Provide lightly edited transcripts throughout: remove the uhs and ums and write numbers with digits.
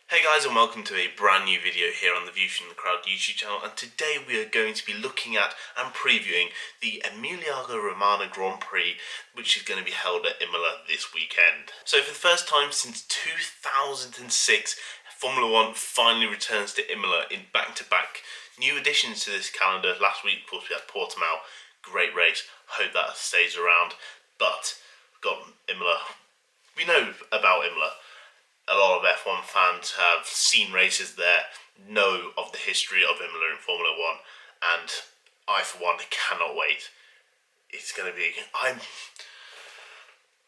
Hey guys, and welcome to a brand new video here on the Views from the Crowd YouTube channel, and today we are going to be looking at and previewing the Emilia Romagna Grand Prix, which is going to be held at Imola this weekend. So for the first time since 2006, Formula 1 finally returns to Imola in back-to-back new additions to this calendar. Last week, of course, we had Portimao, great race, hope that stays around, but we've got Imola. We know about Imola. A lot of F1 fans have seen races there, know of the history of Imola in Formula 1, and I, for one, cannot wait. It's going to be... I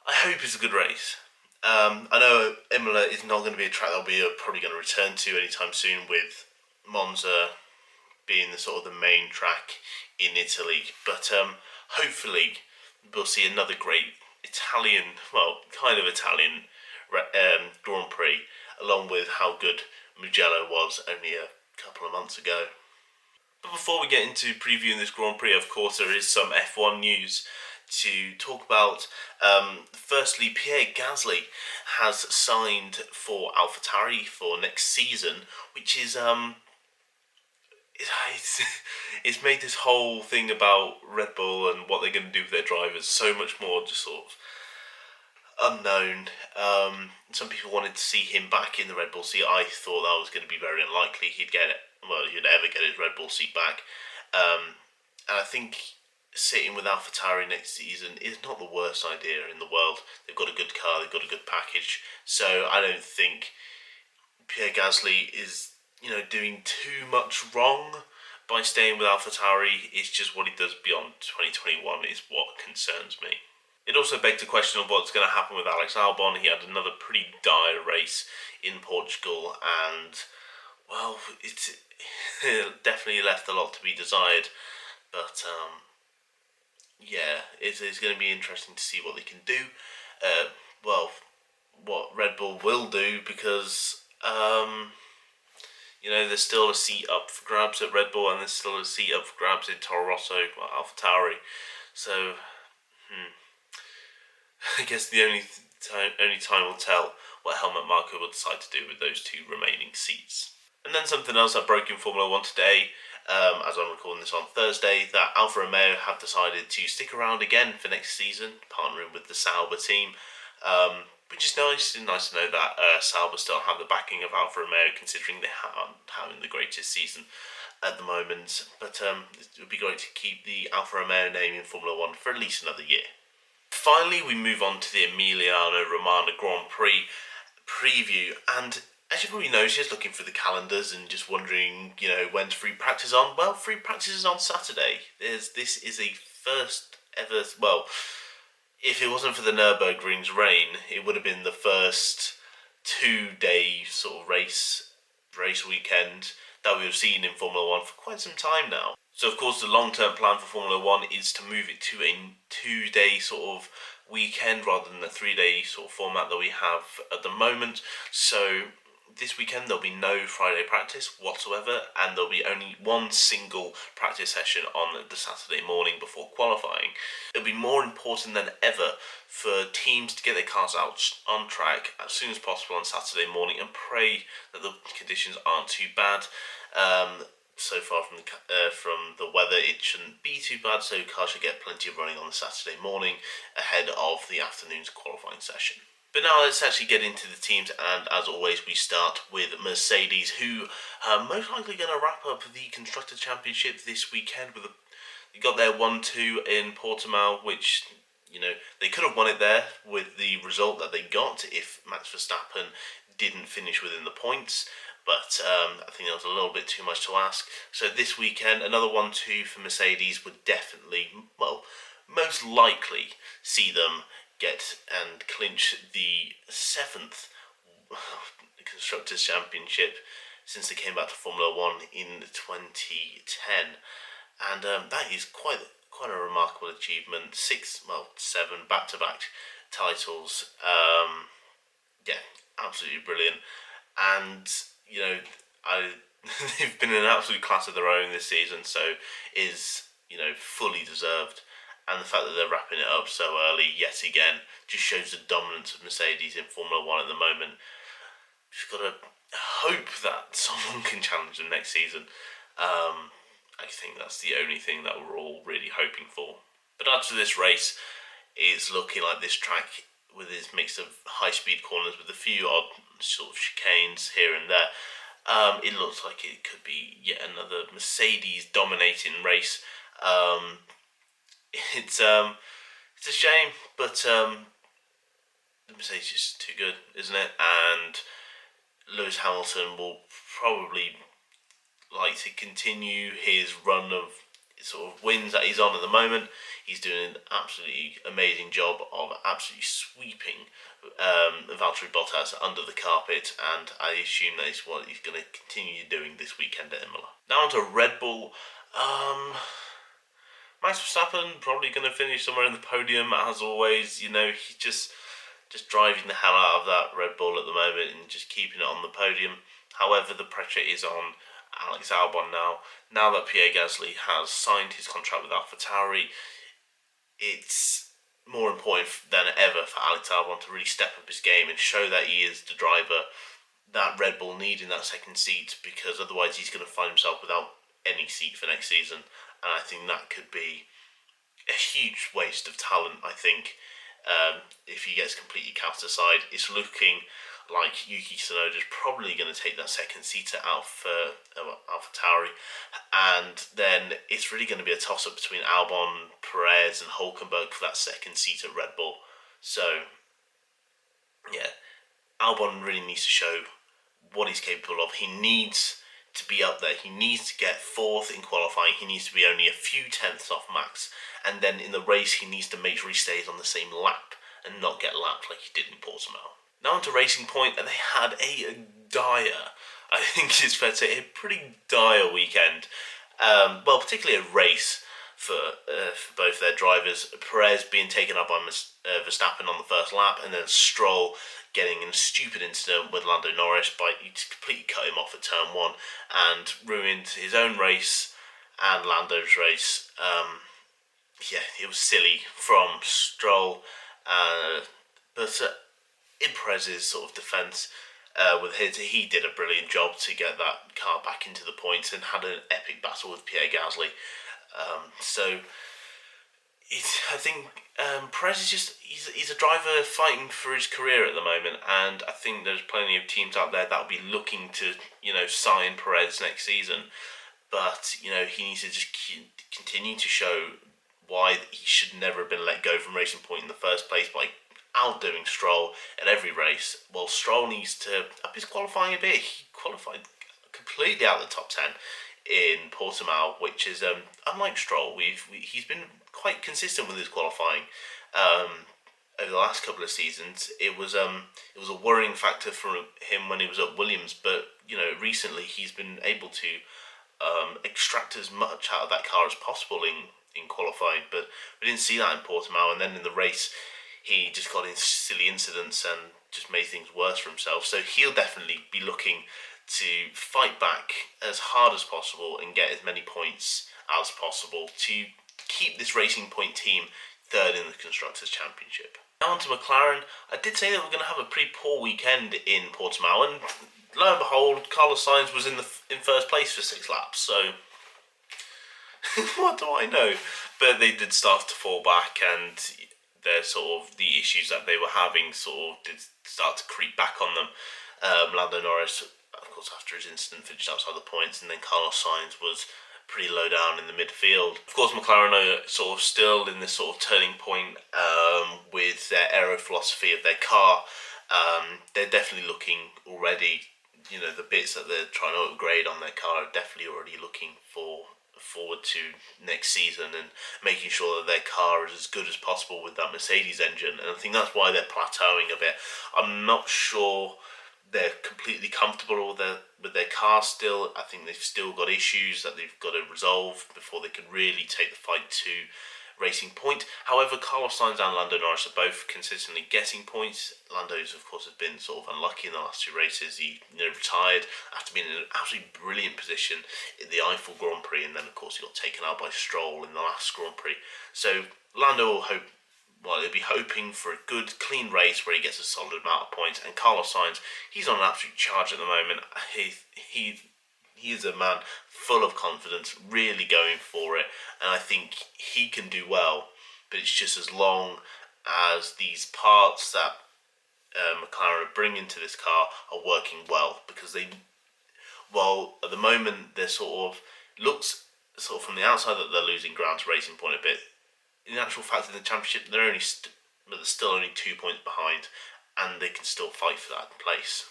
hope it's a good race. I know Imola is not going to be a track that we're probably going to return to anytime soon, with Monza being the sort of the main track in Italy, but hopefully we'll see another great Italian, well, kind of Italian Grand Prix, along with how good Mugello was only a couple of months ago. But before we get into previewing this Grand Prix, of course, there is some F1 news to talk about. Firstly, Pierre Gasly has signed for AlphaTauri for next season, which is it's made this whole thing about Red Bull and what they're going to do with their drivers so much more just sort of unknown. Some people wanted to see him back in the Red Bull seat. I thought that was going to be very unlikely he'd ever get his Red Bull seat back. And I think sitting with AlphaTauri next season is not the worst idea in the world. They've got a good car, they've got a good package, so I don't think Pierre Gasly is, doing too much wrong by staying with AlphaTauri. It's just what he does beyond 2021 is what concerns me. It also begged the question of what's going to happen with Alex Albon. He had another pretty dire race in Portugal, and, well, it definitely left a lot to be desired. But, yeah, it's going to be interesting to see what they can do. What Red Bull will do, because, there's still a seat up for grabs at Red Bull, and there's still a seat up for grabs in Toro Rosso, AlphaTauri. So, I guess the only time will tell what Helmut Marko will decide to do with those two remaining seats. And then something else that broke in Formula 1 today, as I'm recording this on Thursday, that Alfa Romeo have decided to stick around again for next season, partnering with the Sauber team, which is nice. It's nice to know that Sauber still have the backing of Alfa Romeo, considering they aren't having the greatest season at the moment. But it would be great to keep the Alfa Romeo name in Formula 1 for at least another year. Finally, we move on to the Emiliano Romagna Grand Prix preview, and as you probably know, she's looking for the calendars and just wondering, when's free practice on? Well, free practice is on Saturday. This is a first ever, well, if it wasn't for the Nürburgring's rain, it would have been the first 2-day sort of race weekend that we've seen in Formula 1 for quite some time now. So, of course, the long-term plan for Formula 1 is to move it to a 2-day sort of weekend rather than the 3-day sort of format that we have at the moment. So, this weekend there'll be no Friday practice whatsoever, and there'll be only one single practice session on the Saturday morning before qualifying. It'll be more important than ever for teams to get their cars out on track as soon as possible on Saturday morning and pray that the conditions aren't too bad. So far from the weather, it shouldn't be too bad, so cars should get plenty of running on the Saturday morning ahead of the afternoon's qualifying session. But now let's actually get into the teams, and as always we start with Mercedes, who are most likely going to wrap up the Constructor Championship this weekend. They got their 1-2 in Portimao, which, they could have won it there with the result that they got if Max Verstappen didn't finish within the points. But I think that was a little bit too much to ask. So this weekend, another 1-2 for Mercedes would definitely, most likely see them get and clinch the 7th Constructors' Championship since they came back to Formula 1 in 2010. And that is quite a remarkable achievement. 7 back-to-back titles. Yeah, absolutely brilliant. And they've been an absolute class of their own this season, so is fully deserved. And the fact that they're wrapping it up so early yet again just shows the dominance of Mercedes in Formula 1 at the moment. Just got to that someone can challenge them next season. I think that's the only thing that we're all really hoping for. But as for this race, it's looking like this track with its mix of high-speed corners with a few odd sort of chicanes here and there, it looks like it could be yet another Mercedes dominating race. It's a shame, but the Mercedes is too good, isn't it? And Lewis Hamilton will probably like to continue his run of sort of wins that he's on at the moment. He's doing an absolutely amazing job of absolutely sweeping Valtteri Bottas under the carpet, and I assume that is what he's going to continue doing this weekend at Imola. Now on to Red Bull. Max Verstappen probably going to finish somewhere in the podium as always. You know, he's just driving the hell out of that Red Bull at the moment and just keeping it on the podium. However, the pressure is on Alex Albon now. Now that Pierre Gasly has signed his contract with AlphaTauri, it's more important than ever for Alex Albon to really step up his game and show that he is the driver that Red Bull need in that second seat, because otherwise he's going to find himself without any seat for next season. And I think that could be a huge waste of talent, I think, if he gets completely cast aside. It's looking like Yuki Tsunoda is probably going to take that second seat out for AlphaTauri, and then it's really going to be a toss-up between Albon, Perez and Hulkenberg for that second seat at Red Bull. So, yeah, Albon really needs to show what he's capable of. He needs to be up there. He needs to get fourth in qualifying. He needs to be only a few tenths off Max, and then in the race he needs to make sure he stays on the same lap and not get lapped like he did in Portimao. Now on to Racing Point, and they had a dire, I think it's fair to say, a pretty dire weekend. Well, particularly a race for both their drivers. Perez being taken up by Verstappen on the first lap, and then Stroll getting in a stupid incident with Lando Norris by he completely cut him off at turn 1 and ruined his own race and Lando's race. Yeah, it was silly from Stroll, but in Perez's sort of defence, he did a brilliant job to get that car back into the points and had an epic battle with Pierre Gasly. I think Perez is just he's a driver fighting for his career at the moment, and I think there's plenty of teams out there that will be looking to sign Perez next season, but he needs to just continue to show why he should never have been let go from Racing Point in the first place by outdoing Stroll at every race. Well, Stroll needs to up his qualifying a bit. He qualified completely out of the top 10 in Portimao, which is unlike Stroll. He's been quite consistent with his qualifying over the last couple of seasons. It was a worrying factor for him when he was at Williams, but recently he's been able to extract as much out of that car as possible in qualifying. But we didn't see that in Portimao, and then in the race he just got in silly incidents and just made things worse for himself. So he'll definitely be looking to fight back as hard as possible and get as many points as possible to keep this Racing Point team third in the Constructors' Championship. Now on to McLaren. I did say that we're going to have a pretty poor weekend in Portimao, and lo and behold, Carlos Sainz was in first place for 6 laps, so what do I know? But they did start to fall back, and the issues that they were having did start to creep back on them. Lando Norris, of course, after his incident, finished outside the points, and then Carlos Sainz was pretty low down in the midfield. Of course, McLaren are still in this turning point with their aero philosophy of their car. They're definitely looking already, the bits that they're trying to upgrade on their car are definitely already looking forward to next season and making sure that their car is as good as possible with that Mercedes engine. And I think that's why they're plateauing a bit. I'm not sure they're completely comfortable with their car still. I think they've still got issues that they've got to resolve before they can really take the fight to Racing Point. However, Carlos Sainz and Lando Norris are both consistently getting points. Lando's, of course, has been unlucky in the last 2 races. He retired after being in an absolutely brilliant position in the Eiffel Grand Prix, and then, of course, he got taken out by Stroll in the last Grand Prix. So Lando will well, he'll be hoping for a good, clean race where he gets a solid amount of points. And Carlos Sainz, he's on an absolute charge at the moment. He is a man full of confidence, really going for it, and I think he can do well. But it's just as long as these parts that McLaren are bringing to this car are working well, because well, at the moment they're looks from the outside that they're losing ground to Racing Point a bit. In actual fact, in the championship, they're still only 2 points behind, and they can still fight for that place.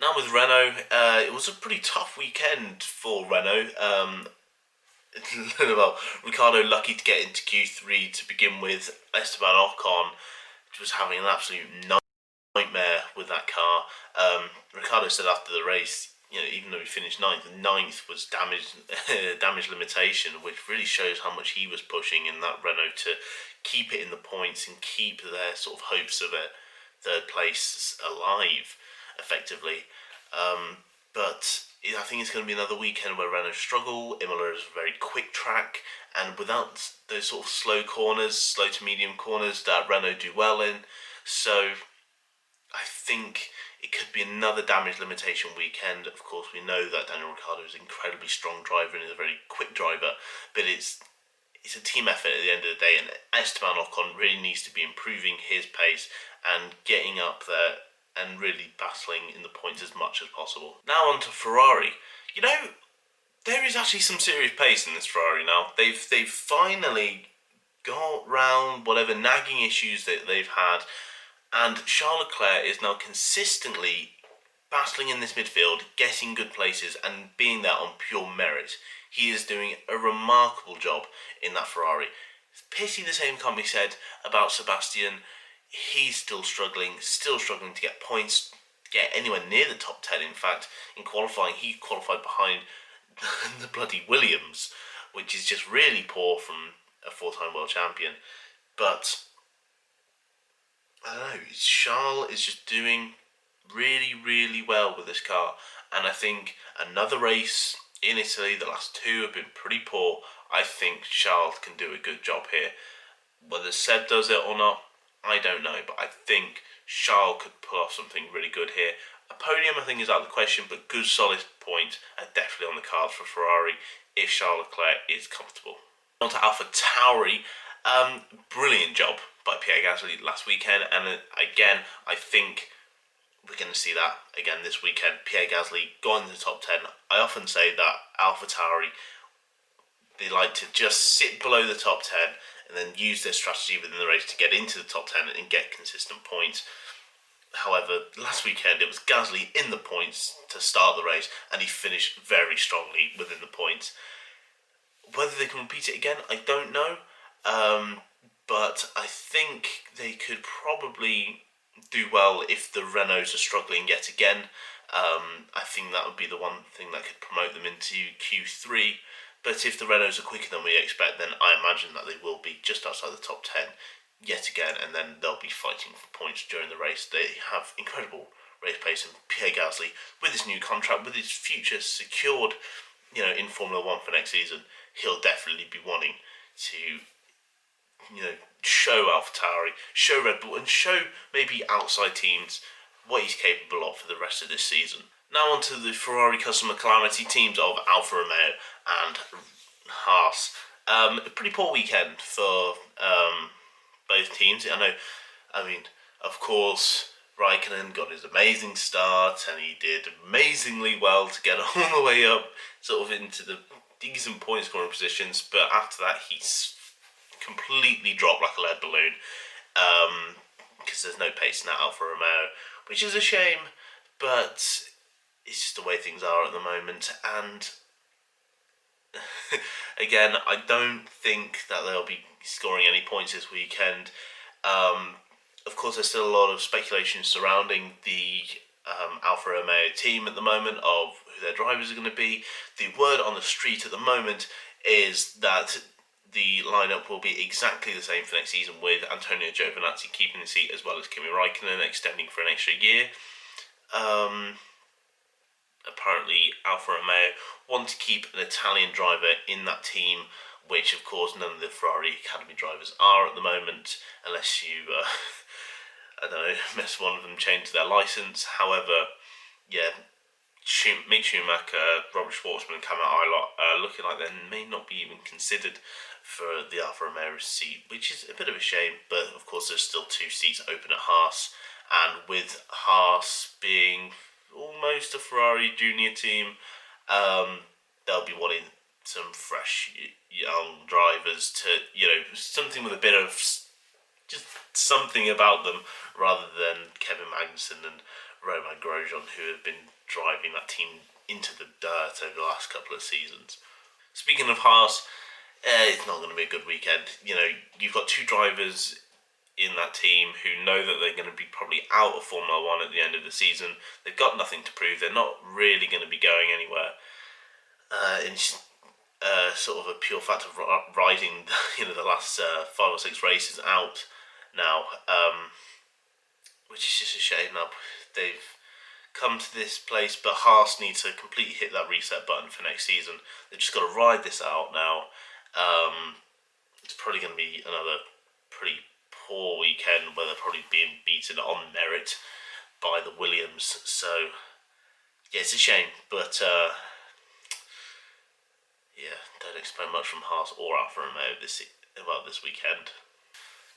Now with Renault, it was a pretty tough weekend for Renault. Well, Ricciardo lucky to get into Q3 to begin with. Esteban Ocon was having an absolute nightmare with that car. Ricciardo said after the race, even though he finished ninth was damage limitation, which really shows how much he was pushing in that Renault to keep it in the points and keep their hopes of a third place alive, effectively. But I think it's going to be another weekend where Renault struggle. Imola is a very quick track, and without those slow to medium corners that Renault do well in, so I think it could be another damage limitation weekend. Of course, we know that Daniel Ricciardo is an incredibly strong driver and is a very quick driver, but it's a team effort at the end of the day, and Esteban Ocon really needs to be improving his pace and getting up there and really battling in the points as much as possible. Now on to Ferrari. There is actually some serious pace in this Ferrari now. They've finally got round whatever nagging issues that they've had, and Charles Leclerc is now consistently battling in this midfield, getting good places and being there on pure merit. He is doing a remarkable job in that Ferrari. Pity the same can't be said about Sebastian. He's still struggling to get points, get anywhere near the top 10. In fact, in qualifying, he qualified behind the bloody Williams, which is just really poor from a four-time world champion. But I don't know, Charles is just doing really, really well with this car, and I think another race in Italy, the last two have been pretty poor. I think Charles can do a good job here. Whether Seb does it or not, I don't know, but I think Charles could pull off something really good here. A podium, I think, is out of the question, but good solid points are definitely on the cards for Ferrari if Charles Leclerc is comfortable. On to AlphaTauri. Brilliant job by Pierre Gasly last weekend, and again, I think we're going to see that again this weekend. Pierre Gasly got in the top 10. I often say that AlphaTauri, they like to just sit below the top 10 and then use their strategy within the race to get into the top 10 and get consistent points. However, last weekend it was Gasly in the points to start the race, and he finished very strongly within the points. Whether they can repeat it again, I don't know. But I think they could probably do well if the Renaults are struggling yet again. I think that would be the one thing that could promote them into Q3. But if the Renaults are quicker than we expect, then I imagine that they will be just outside the top 10 yet again, and then they'll be fighting for points during the race. They have incredible race pace, and Pierre Gasly, with his new contract, with his future secured, in Formula One for next season, he'll definitely be wanting to, show AlphaTauri, show Red Bull, and show maybe outside teams what he's capable of for the rest of this season. Now on to the Ferrari customer calamity teams of Alfa Romeo and Haas. A pretty poor weekend for both teams. Of course, Raikkonen got his amazing start, and he did amazingly well to get all the way up, into the decent point scoring positions. But after that, he's completely dropped like a lead balloon, because there's no pace in that Alfa Romeo, which is a shame. But it's just the way things are at the moment, and again, I don't think that they'll be scoring any points this weekend. Of course, there's still a lot of speculation surrounding the Alfa Romeo team at the moment of who their drivers are going to be. The word on the street at the moment is that the lineup will be exactly the same for next season, with Antonio Giovinazzi keeping the seat as well as Kimi Raikkonen extending for an extra year. Apparently Alfa Romeo want to keep an Italian driver in that team which of course none of the Ferrari Academy drivers are at the moment, unless you, I don't know, miss one of them change their licence. However, yeah, Mick Schumacher, Robert Schwartzman and Cameron Eilert are looking like they may not be even considered for the Alfa Romeo seat, which is a bit of a shame, but of course there's still 2 seats open at Haas, and with Haas being almost a Ferrari junior team, they'll be wanting some fresh young drivers to, something with a bit of just something about them, rather than Kevin Magnussen and Romain Grosjean, who have been driving that team into the dirt over the last couple of seasons. Speaking of Haas, it's not going to be a good weekend. You've got 2 drivers in that team who know that they're going to be probably out of Formula 1 at the end of the season. They've got nothing to prove. They're not really going to be going anywhere. It's sort of a pure fact of riding, the last 5 or 6 races out now, which is just a shame. Now they've come to this place, but Haas need to completely hit that reset button for next season. They've just got to ride this out now. It's probably going to be another pretty poor weekend where they're probably being beaten on merit by the Williams. So yeah, it's a shame, but don't expect much from Haas or Alfa Romeo this weekend.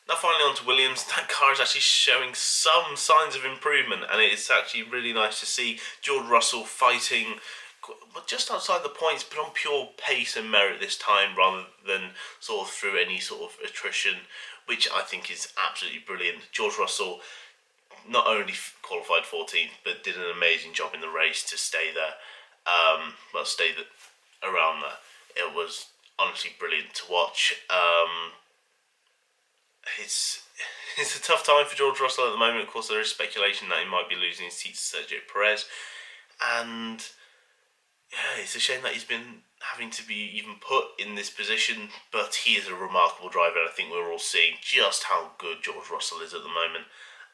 Now finally on to Williams. That car is actually showing some signs of improvement, and it's actually really nice to see George Russell fighting just outside the points, but on pure pace and merit this time, rather than sort of through any sort of attrition, which I think is absolutely brilliant. George Russell not only qualified 14th, but did an amazing job in the race to stay there. Around there. It was honestly brilliant to watch. It's a tough time for George Russell at the moment. Of course, there is speculation that he might be losing his seat to Sergio Perez, and yeah, it's a shame that he's been having to be even put in this position, but he is a remarkable driver, and I think we're all seeing just how good George Russell is at the moment,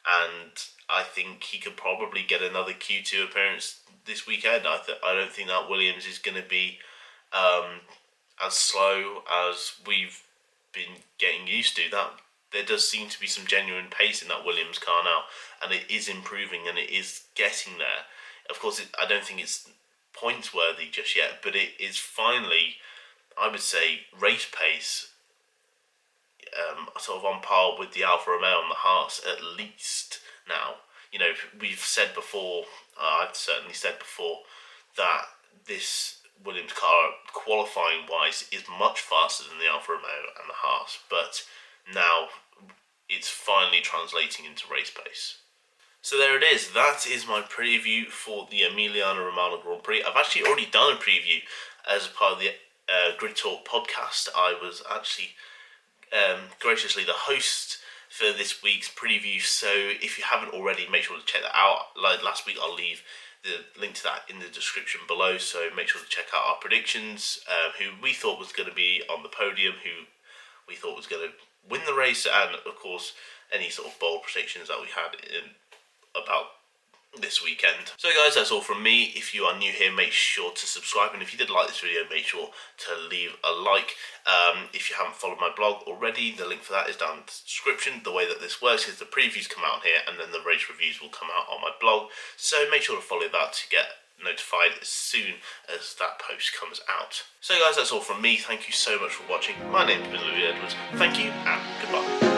and I think he could probably get another Q2 appearance this weekend. I don't think that Williams is going to be as slow as we've been getting used to. That there does seem to be some genuine pace in that Williams car now, and it is improving and it is getting there. Of course, I don't think it's points worthy just yet, but it is finally, I would say, race pace, sort of on par with the Alfa Romeo and the Haas at least now. We've said before, I've certainly said before, that this Williams car, qualifying wise, is much faster than the Alfa Romeo and the Haas, but now it's finally translating into race pace. So there it is. That is my preview for the Emilia-Romagna Grand Prix. I've actually already done a preview as a part of the Grid Talk podcast. I was actually graciously the host for this week's preview, so if you haven't already, make sure to check that out. Like last week, I'll leave the link to that in the description below, so make sure to check out our predictions, who we thought was going to be on the podium, who we thought was going to win the race, and of course any sort of bold predictions that we had about this weekend. So guys, that's all from me. If you are new here, make sure to subscribe, and if you did like this video, make sure to leave a like. If you haven't followed my blog already, the link for that is down in the description. The way that this works is the previews come out here, and then the race reviews will come out on my blog, so make sure to follow that to get notified as soon as that post comes out. So guys, that's all from me. Thank you so much for watching. My name's been Louis Edwards. Thank you and goodbye.